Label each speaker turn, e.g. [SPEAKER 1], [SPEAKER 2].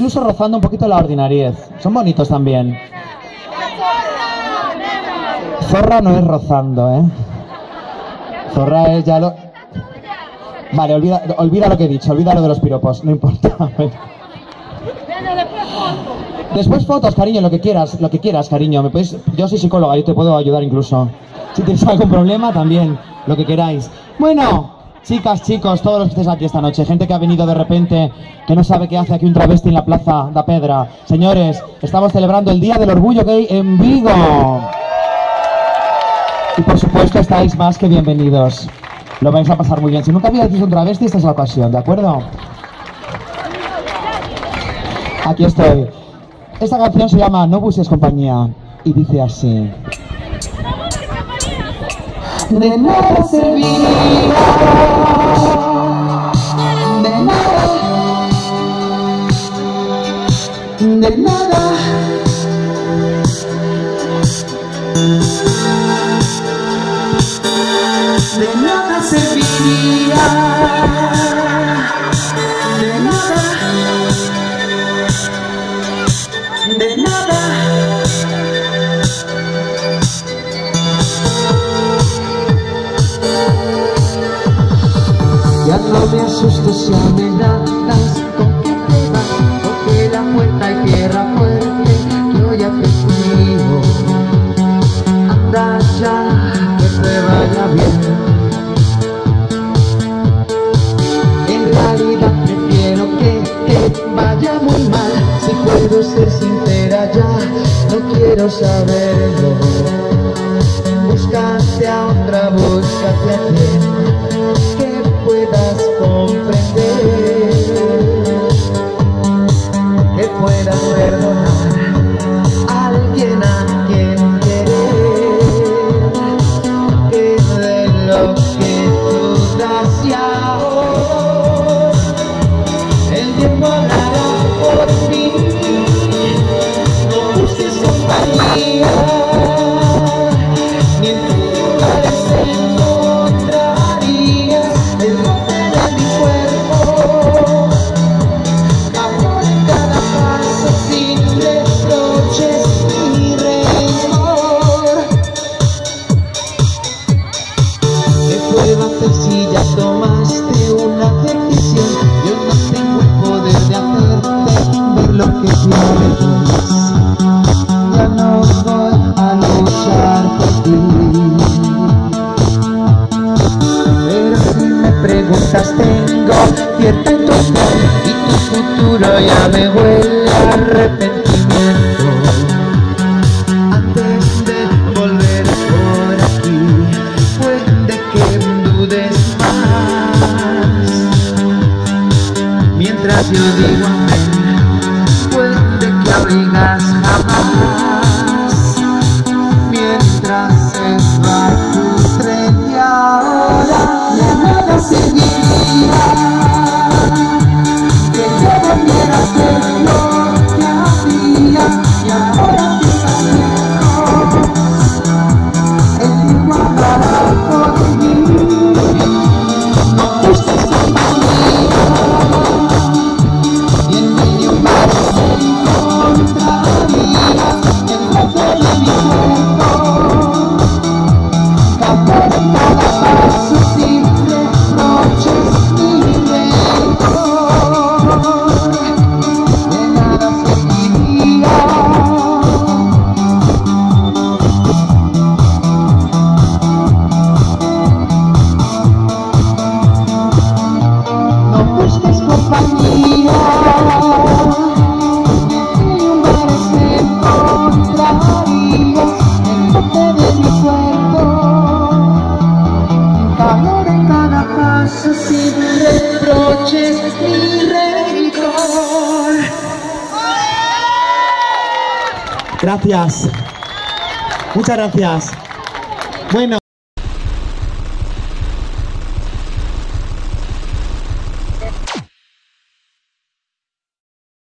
[SPEAKER 1] incluso rozando un poquito la ordinariez. Son bonitos también. Zorra no es rozando, ¿eh? Zorra es ya lo... Vale, olvida lo que he dicho, olvida lo de los piropos, no importa. Después fotos, cariño, lo que quieras, cariño. ¿Me puedes? Yo soy psicóloga, yo te puedo ayudar incluso. Si tienes algún problema, también, lo que queráis. Bueno, chicas, chicos, todos los que estéis aquí esta noche, gente que ha venido de repente, que no sabe qué hace aquí un travesti en la Plaza da Pedra. Señores, estamos celebrando el Día del Orgullo Gay en Vigo. Y por supuesto estáis más que bienvenidos. Lo vais a pasar muy bien. Si nunca habéis visto un travesti, esta es la ocasión, ¿de acuerdo? Aquí estoy. Esta canción se llama No busques compañía y dice así. De nada servirá, de nada, de nada. De nada serviría, de nada, de nada. Ya no me asustes si amenazas con que te vas, toque la puerta y tierra fuerte, yo ya te cuido. Anda ya, que te vaya bien. En realidad prefiero que te vaya muy mal. Si puedo ser sincera ya, no quiero saberlo. Búscate a otra, búscate a quien que puedas comprender, que puedas perdonar a alguien a quien querer, que de lo que tú das ya hoy, el tiempo hablará por mí. No busques compañía, ni en tus lugares encontrarías el roce de mi cuerpo, amor en cada paso sin reproches ni rencor. ¿Qué puedo hacer si ya tomaste una decisión? Yo no tengo el poder de hacerte ver lo que quieres. Ya no voy a luchar por ti. Pero si me preguntas, tengo cierta intuición y tu futuro ya me huele a arrepentimiento. Antes de volver por aquí, puede que dudes más. Mientras yo digo amén, puede que oigas jamás. Mientras se va tu tren y ahora de nada seguirá, que yo volviera a ser lo que hacía y ahora que está lejos, el tiempo hablará por mí. No busques compañía, y en medio parece encontrarías el roce de mi cuerpo, calor en cada paso sin reproches ni rencor. De nada serviría, no busques compañía, en lugares encontrarías el roce de mi cuerpo, calor en cada paso sin reproches ni rencor. Gracias. Muchas gracias. Bueno.